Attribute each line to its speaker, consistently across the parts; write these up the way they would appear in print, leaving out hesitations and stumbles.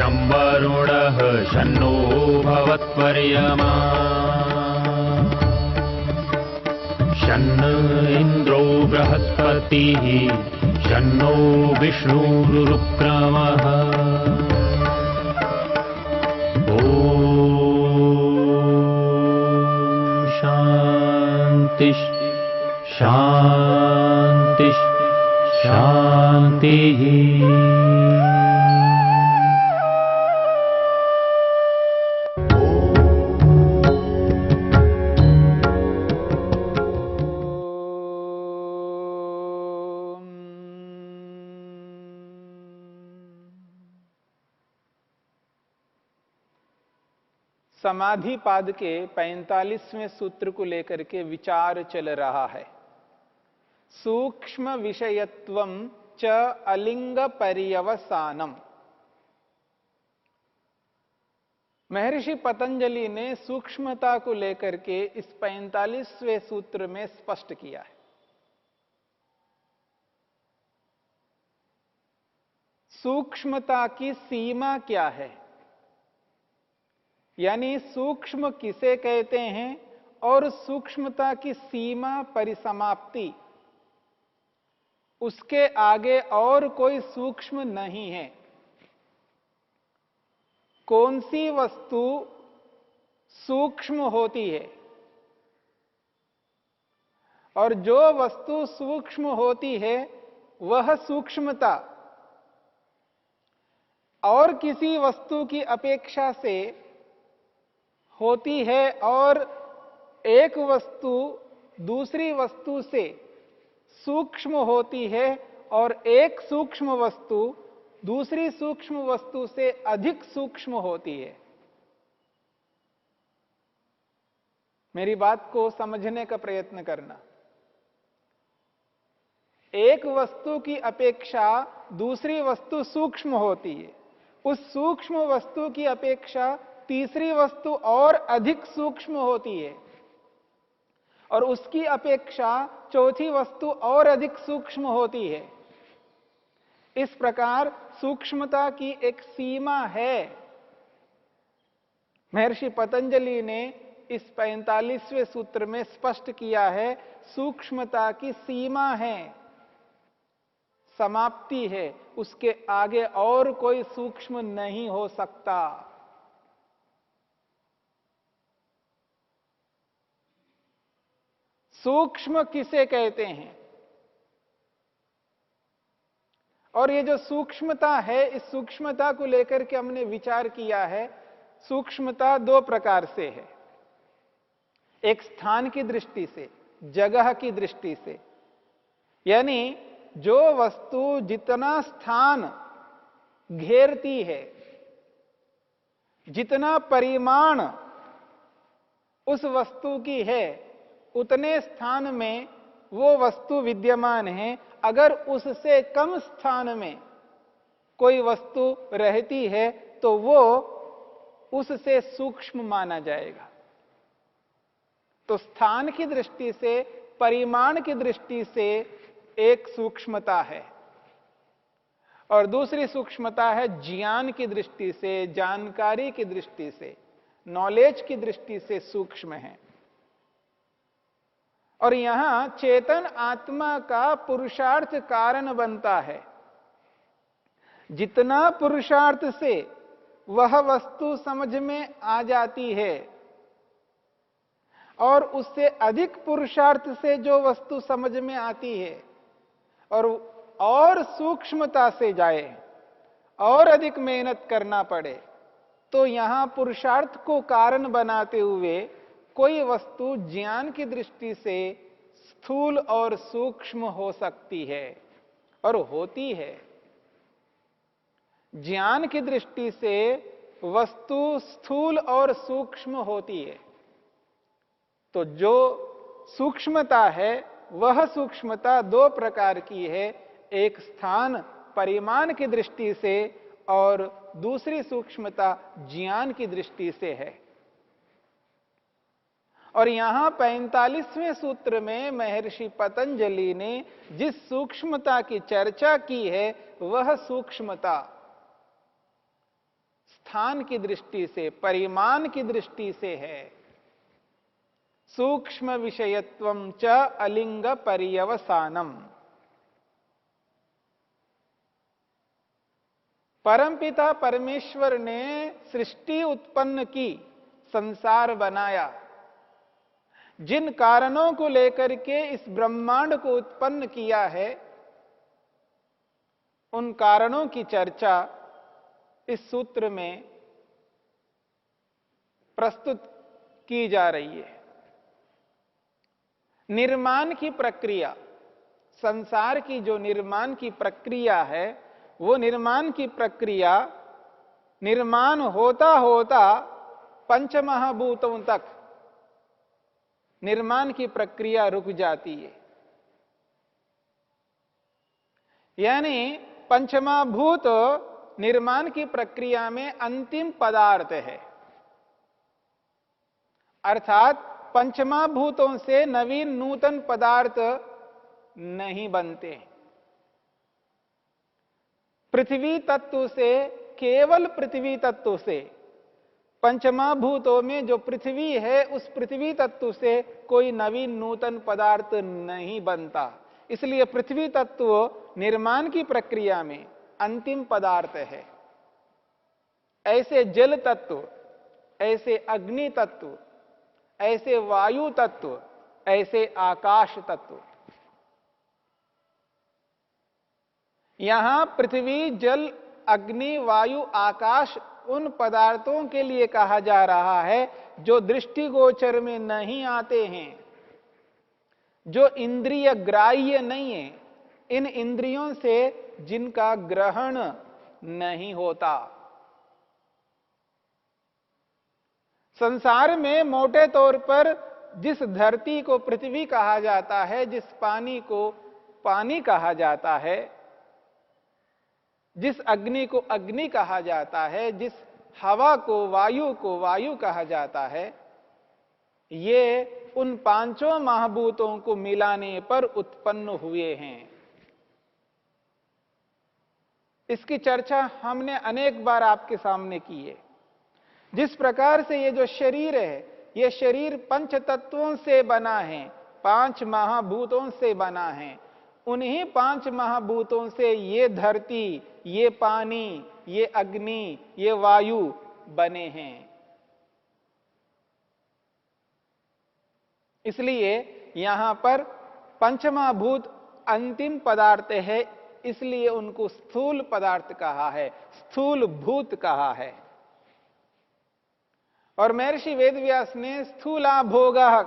Speaker 1: शं वरुणः शन्नो भवत्वर्यमा शन्न इन्द्रो बृहस्पतिः शन्नो विष्णुरुक्रमः ॐ शान्ति शान्ति शान्तिः।
Speaker 2: समाधि पाद के 45वें सूत्र को लेकर के विचार चल रहा है। सूक्ष्म विषयत्वम च अलिंग पर्यवसानम। महर्षि पतंजलि ने सूक्ष्मता को लेकर के इस 45वें सूत्र में स्पष्ट किया है। सूक्ष्मता की सीमा क्या है, यानी सूक्ष्म किसे कहते हैं और सूक्ष्मता की सीमा परिसमाप्ति, उसके आगे और कोई सूक्ष्म नहीं है। कौन सी वस्तु सूक्ष्म होती है और जो वस्तु सूक्ष्म होती है वह सूक्ष्मता और किसी वस्तु की अपेक्षा से होती है और एक वस्तु दूसरी वस्तु से सूक्ष्म होती है और एक सूक्ष्म वस्तु दूसरी सूक्ष्म वस्तु से अधिक सूक्ष्म होती है। मेरी बात को समझने का प्रयत्न करना। एक वस्तु की अपेक्षा दूसरी वस्तु सूक्ष्म होती है, उस सूक्ष्म वस्तु की अपेक्षा तीसरी वस्तु और अधिक सूक्ष्म होती है और उसकी अपेक्षा चौथी वस्तु और अधिक सूक्ष्म होती है। इस प्रकार सूक्ष्मता की एक सीमा है। महर्षि पतंजलि ने इस 45वें सूत्र में स्पष्ट किया है, सूक्ष्मता की सीमा है, समाप्ति है, उसके आगे और कोई सूक्ष्म नहीं हो सकता। सूक्ष्म किसे कहते हैं? और ये जो सूक्ष्मता है, इस सूक्ष्मता को लेकर के हमने विचार किया है। सूक्ष्मता दो प्रकार से है, एक स्थान की दृष्टि से, जगह की दृष्टि से, यानी जो वस्तु जितना स्थान घेरती है, जितना परिमाण उस वस्तु की है, उतने स्थान में वो वस्तु विद्यमान है। अगर उससे कम स्थान में कोई वस्तु रहती है तो वो उससे सूक्ष्म माना जाएगा। तो स्थान की दृष्टि से, परिमाण की दृष्टि से एक सूक्ष्मता है और दूसरी सूक्ष्मता है ज्ञान की दृष्टि से, जानकारी की दृष्टि से, नॉलेज की दृष्टि से सूक्ष्म है। और यहां चेतन आत्मा का पुरुषार्थ कारण बनता है। जितना पुरुषार्थ से वह वस्तु समझ में आ जाती है और उससे अधिक पुरुषार्थ से जो वस्तु समझ में आती है और सूक्ष्मता से जाए और अधिक मेहनत करना पड़े, तो यहां पुरुषार्थ को कारण बनाते हुए कोई वस्तु ज्ञान की दृष्टि से स्थूल और सूक्ष्म हो सकती है और होती है। ज्ञान की दृष्टि से वस्तु स्थूल और सूक्ष्म होती है। तो जो सूक्ष्मता है वह सूक्ष्मता दो प्रकार की है, एक स्थान परिमाण की दृष्टि से और दूसरी सूक्ष्मता ज्ञान की दृष्टि से है। और यहां 45वें सूत्र में महर्षि पतंजलि ने जिस सूक्ष्मता की चर्चा की है वह सूक्ष्मता स्थान की दृष्टि से, परिमाण की दृष्टि से है। सूक्ष्म विषयत्वम च अलिंग पर्यवसानम। परमपिता परमेश्वर ने सृष्टि उत्पन्न की, संसार बनाया, जिन कारणों को लेकर के इस ब्रह्मांड को उत्पन्न किया है, उन कारणों की चर्चा इस सूत्र में प्रस्तुत की जा रही है। निर्माण की प्रक्रिया, संसार की जो निर्माण की प्रक्रिया है, वो निर्माण की प्रक्रिया निर्माण होता होता पंचमहाभूतों तक निर्माण की प्रक्रिया रुक जाती है। यानी पंचमहाभूत निर्माण की प्रक्रिया में अंतिम पदार्थ है, अर्थात पंचमहाभूतों से नवीन नूतन पदार्थ नहीं बनते। पृथ्वी तत्व से, केवल पृथ्वी तत्व से, पंचमहाभूतों में जो पृथ्वी है, उस पृथ्वी तत्व से कोई नवीन नूतन पदार्थ नहीं बनता। इसलिए पृथ्वी तत्व निर्माण की प्रक्रिया में अंतिम पदार्थ है। ऐसे जल तत्व, ऐसे अग्नि तत्व, ऐसे वायु तत्व, ऐसे आकाश तत्व। यहां पृथ्वी, जल, अग्नि, वायु, आकाश उन पदार्थों के लिए कहा जा रहा है जो दृष्टिगोचर में नहीं आते हैं, जो इंद्रिय ग्राह्य नहीं है, इन इंद्रियों से जिनका ग्रहण नहीं होता। संसार में मोटे तौर पर जिस धरती को पृथ्वी कहा जाता है, जिस पानी को पानी कहा जाता है, जिस अग्नि को अग्नि कहा जाता है, जिस हवा को वायु कहा जाता है, ये उन पांचों महाभूतों को मिलाने पर उत्पन्न हुए हैं। इसकी चर्चा हमने अनेक बार आपके सामने की है। जिस प्रकार से ये जो शरीर है, ये शरीर पंच तत्वों से बना है, पांच महाभूतों से बना है। उन्हीं पांच महाभूतों से ये धरती, ये पानी, ये अग्नि, ये वायु बने हैं। इसलिए यहां पर पंचमहाभूत अंतिम पदार्थ है, इसलिए उनको स्थूल पदार्थ कहा है, स्थूल भूत कहा है। और महर्षि वेदव्यास ने स्थूला भोगः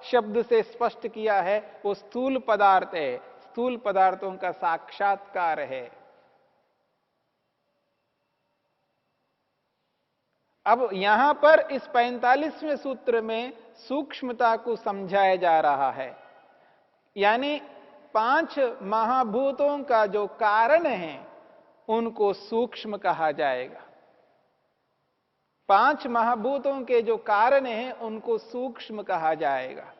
Speaker 2: शब्द से स्पष्ट किया है, वो स्थूल पदार्थ है, स्थूल पदार्थों का साक्षात्कार है। अब यहां पर इस 45वें सूत्र में सूक्ष्मता को समझाया जा रहा है। यानी पांच महाभूतों का जो कारण है, उनको सूक्ष्म कहा जाएगा। पांच महाभूतों के जो कारण हैं, उनको सूक्ष्म कहा जाएगा।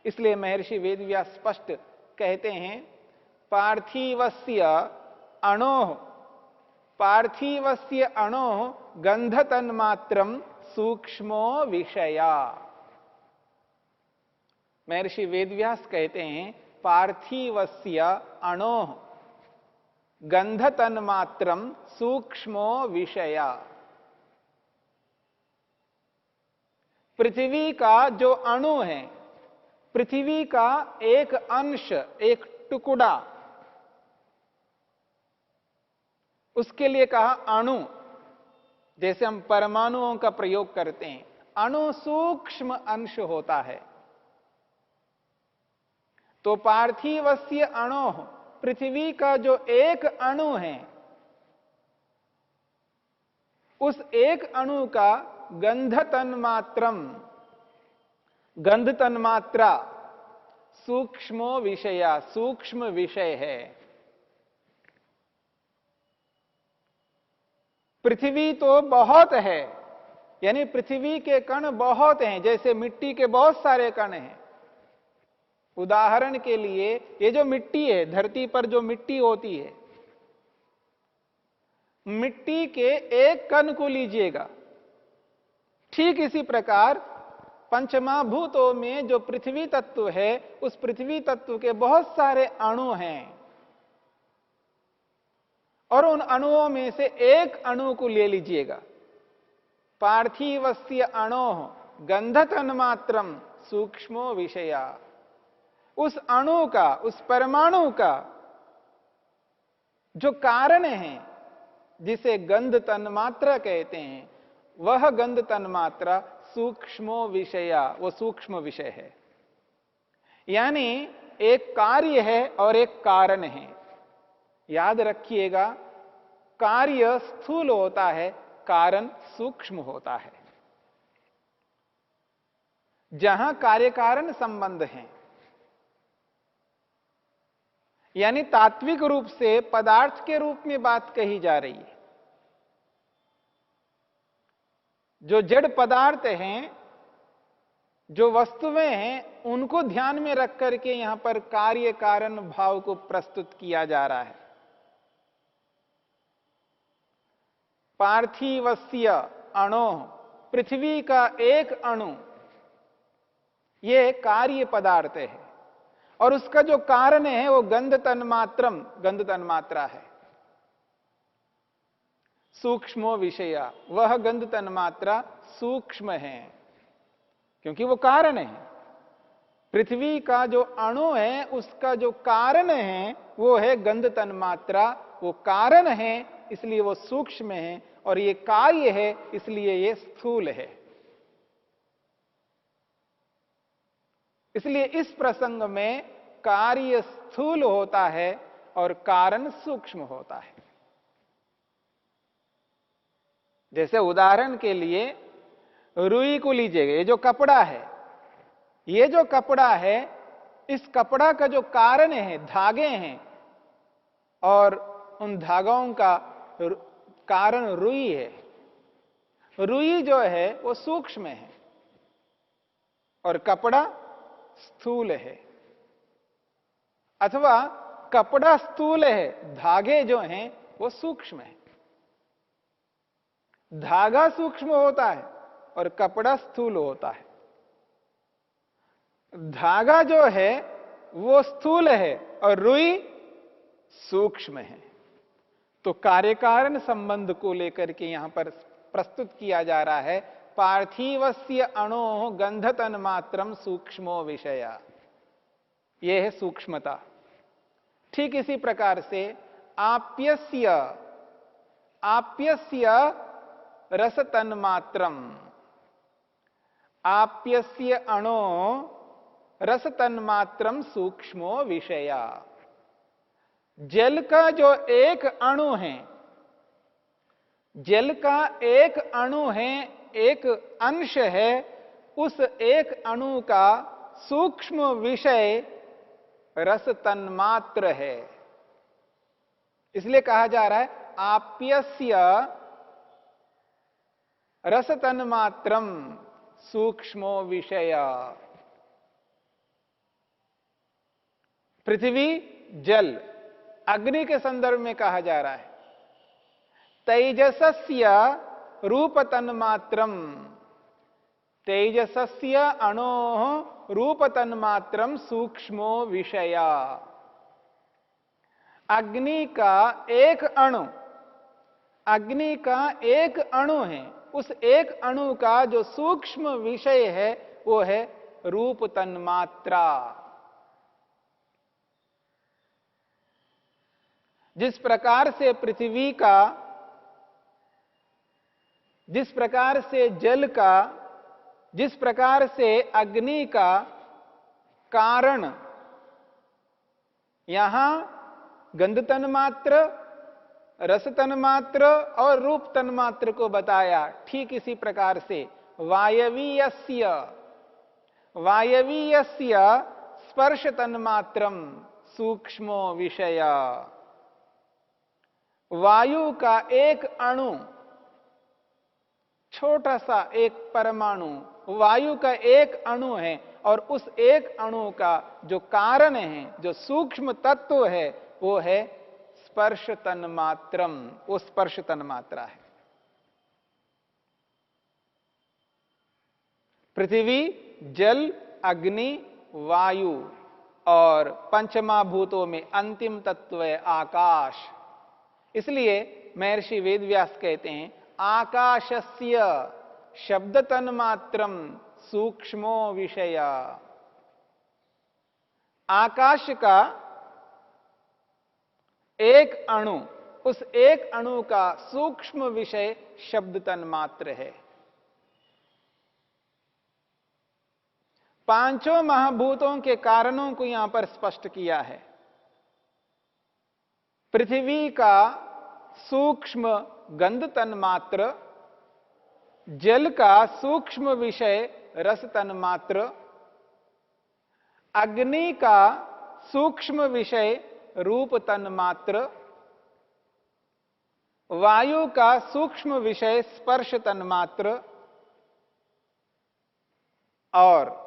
Speaker 2: इसलिए महर्षि वेदव्यास स्पष्ट कहते हैं, पार्थिवस्य अणोः, पार्थिवस्य अणोः गंधतन्मात्रम सूक्ष्मो विषया। महर्षि वेदव्यास कहते हैं, पार्थिवस्य अणोः गंधतन्मात्रम सूक्ष्मो विषया। पृथ्वी का जो अणु है, पृथ्वी का एक अंश, एक टुकड़ा, उसके लिए कहा अणु। जैसे हम परमाणुओं का प्रयोग करते हैं, अणु सूक्ष्म अंश होता है। तो पार्थिवस्य अणोः, पृथ्वी का जो एक अणु है, उस एक अणु का गंध तन्मात्रम, गंध तन्मात्रा सूक्ष्मो विषया, सूक्ष्म विषय है। पृथ्वी तो बहुत है, यानी पृथ्वी के कण बहुत हैं, जैसे मिट्टी के बहुत सारे कण हैं। उदाहरण के लिए, ये जो मिट्टी है, धरती पर जो मिट्टी होती है, मिट्टी के एक कण को लीजिएगा, ठीक इसी प्रकार पंचमहाभूतों में जो पृथ्वी तत्व है, उस पृथ्वी तत्व के बहुत सारे अणु हैं, और उन अणुओं में से एक अणु को ले लीजिएगा। पार्थिवस्य अणोः गंधतन्मात्रम सूक्ष्मो विषया। उस अणु का, उस परमाणु का जो कारण है, जिसे गंध तन्मात्रा कहते हैं, वह गंध तन्मात्रा सूक्ष्मो विषया, वो सूक्ष्म विषय है। यानी एक कार्य है और एक कारण है। याद रखिएगा, कार्य स्थूल होता है, कारण सूक्ष्म होता है। जहां कार्य कारण संबंध है, यानी तात्विक रूप से पदार्थ के रूप में बात कही जा रही है। जो जड़ पदार्थ हैं, जो वस्तुएं हैं, उनको ध्यान में रख करके यहां पर कार्य कारण भाव को प्रस्तुत किया जा रहा है। पार्थिवस्य अणोः, पृथ्वी का एक अणु, यह कार्य पदार्थ है, और उसका जो कारण है वो गंध तन्मात्रम, गंध तन्मात्रा है। सूक्ष्मो विषया, वह गंध तन्मात्रा सूक्ष्म है, क्योंकि वो कारण है। पृथ्वी का जो अणु है, उसका जो कारण है वो है गंध तन्मात्रा। वो कारण है इसलिए वो सूक्ष्म है, और ये कार्य है इसलिए ये स्थूल है। इसलिए इस प्रसंग में कार्य स्थूल होता है और कारण सूक्ष्म होता है। जैसे उदाहरण के लिए रुई को लीजिएगा, ये जो कपड़ा है, ये जो कपड़ा है, इस कपड़ा का जो कारण है धागे हैं, और उन धागों का कारण रुई है। रुई जो है वो सूक्ष्म है और कपड़ा स्थूल है, अथवा कपड़ा स्थूल है, धागे जो हैं वो सूक्ष्म है। धागा सूक्ष्म होता है और कपड़ा स्थूल होता है। धागा जो है वो स्थूल है और रुई सूक्ष्म है। तो कार्यकारण संबंध को लेकर के यहां पर प्रस्तुत किया जा रहा है, पार्थिवस्य अणोः गंधतन्मात्रम सूक्ष्मो विषया। यह है सूक्ष्मता। ठीक इसी प्रकार से आप्यस्य, आप्यस्य रसतन्मात्रम, आप्यस्य अणोः रसतन्मात्रम सूक्ष्मो विषया। जल का जो एक अणु है, जल का एक अणु है, एक अंश है, उस एक अणु का सूक्ष्म विषय रस तन्मात्र है। इसलिए कहा जा रहा है आप्यस्य रस तन्मात्रम सूक्ष्मो विषय। पृथ्वी, जल, अग्नि के संदर्भ में कहा जा रहा है तेजसस्य रूप तन्मात्रम, तेजसस्य अणोः रूप तन्मात्रम सूक्ष्मो विषया। अग्नि का एक अणु, अग्नि का एक अणु है, उस एक अणु का जो सूक्ष्म विषय है वो है रूप तन्मात्रा। जिस प्रकार से पृथ्वी का, जिस प्रकार से जल का, जिस प्रकार से अग्नि का कारण यहां गंध तन्मात्र, रस तन्मात्र और रूप तन्मात्र को बताया, ठीक इसी प्रकार से वायवीयस्य, वायवीयस्य स्पर्श तन्मात्रम सूक्ष्मो विषय। वायु का एक अणु, छोटा सा एक परमाणु, वायु का एक अणु है, और उस एक अणु का जो कारण है, जो सूक्ष्म तत्व है, वो है स्पर्श तन्मात्रम, वो स्पर्श तन्मात्रा है। पृथ्वी, जल, अग्नि, वायु और पंचमहाभूतों में अंतिम तत्व है आकाश। इसलिए महर्षि वेदव्यास कहते हैं आकाशस्य शब्द तन्मात्रम सूक्ष्मो विषय। आकाश का एक अणु, उस एक अणु का सूक्ष्म विषय शब्द तन्मात्र है। पांचों महाभूतों के कारणों को यहां पर स्पष्ट किया है। पृथ्वी का सूक्ष्म गंध तन्मात्र, जल का सूक्ष्म विषय रस तन्मात्र, अग्नि का सूक्ष्म विषय रूप तन्मात्र, वायु का सूक्ष्म विषय स्पर्श तन्मात्र और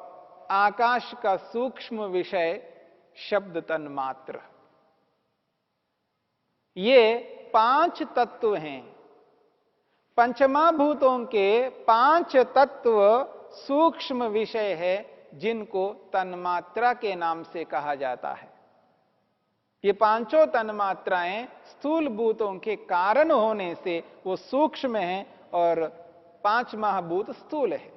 Speaker 2: आकाश का सूक्ष्म विषय शब्द तन्मात्र। ये 5 तत्व हैं। पंचमहाभूतों के 5 तत्व सूक्ष्म विषय है जिनको तन्मात्रा के नाम से कहा जाता है। ये पांचों तन्मात्राएं स्थूल भूतों के कारण होने से वो सूक्ष्म हैं और 5 महाभूत स्थूल है।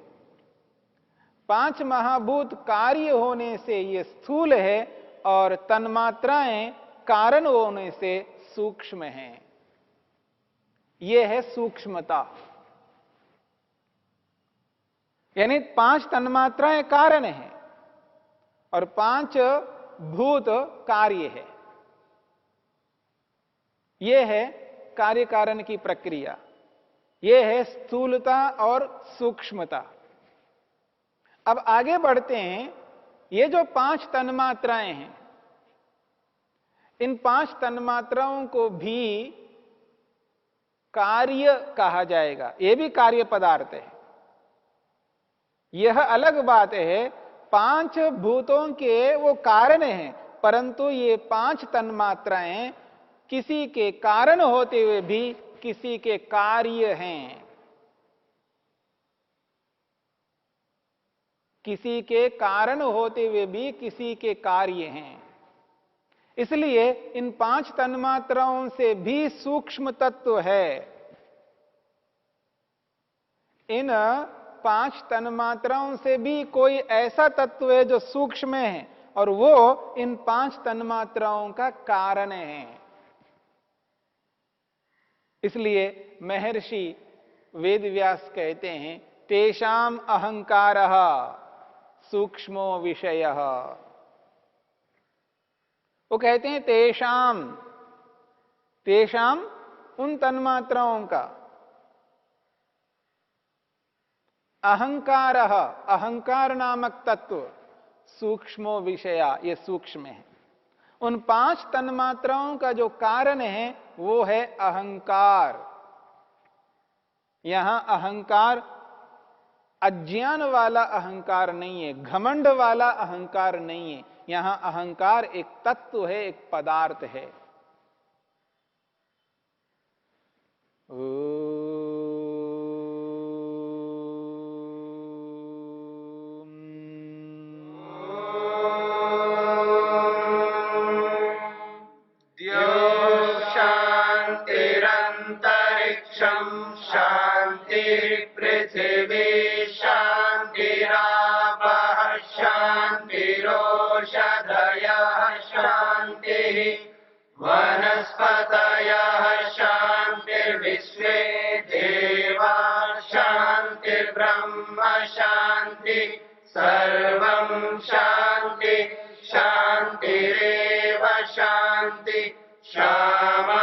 Speaker 2: 5 महाभूत कार्य होने से ये स्थूल है और तन्मात्राएं कारण होने से सूक्ष्म हैं। ये है सूक्ष्मता। यानी 5 तन्मात्राएं कारण है और 5 भूत कार्य है। यह है कार्य कारण की प्रक्रिया। यह है स्थूलता और सूक्ष्मता। अब आगे बढ़ते हैं। ये जो 5 तन्मात्राएं हैं, इन 5 तन्मात्राओं को भी कार्य कहा जाएगा। यह भी कार्य पदार्थ है। यह अलग बात है, 5 भूतों के वो कारण हैं, परंतु ये 5 तन्मात्राएं किसी के कारण होते हुए भी किसी के कार्य हैं। किसी के कारण होते हुए भी किसी के कार्य हैं। इसलिए इन 5 तन्मात्राओं से भी सूक्ष्म तत्व है। इन 5 तन्मात्राओं से भी कोई ऐसा तत्व है जो सूक्ष्म है और वो इन 5 तन्मात्राओं का कारण है। इसलिए महर्षि वेदव्यास कहते हैं तेषाम अहंकारः सूक्ष्मो विषयः। वो कहते हैं तेषाम, तेषाम उन तन्मात्राओं का, अहंकारः अहंकार नामक तत्व सूक्ष्मो विषया, ये सूक्ष्म है। उन 5 तन्मात्राओं का जो कारण है वो है अहंकार। यहां अहंकार अज्ञान वाला अहंकार नहीं है, घमंड वाला अहंकार नहीं है। यहां अहंकार एक तत्व है, एक पदार्थ है।
Speaker 3: वनस्पतयः शान्तिर्विश्वे देवा शान्तिर्ब्रह्म शान्ति सर्वं शान्ति शान्तिरेव शान्ति। श्यामा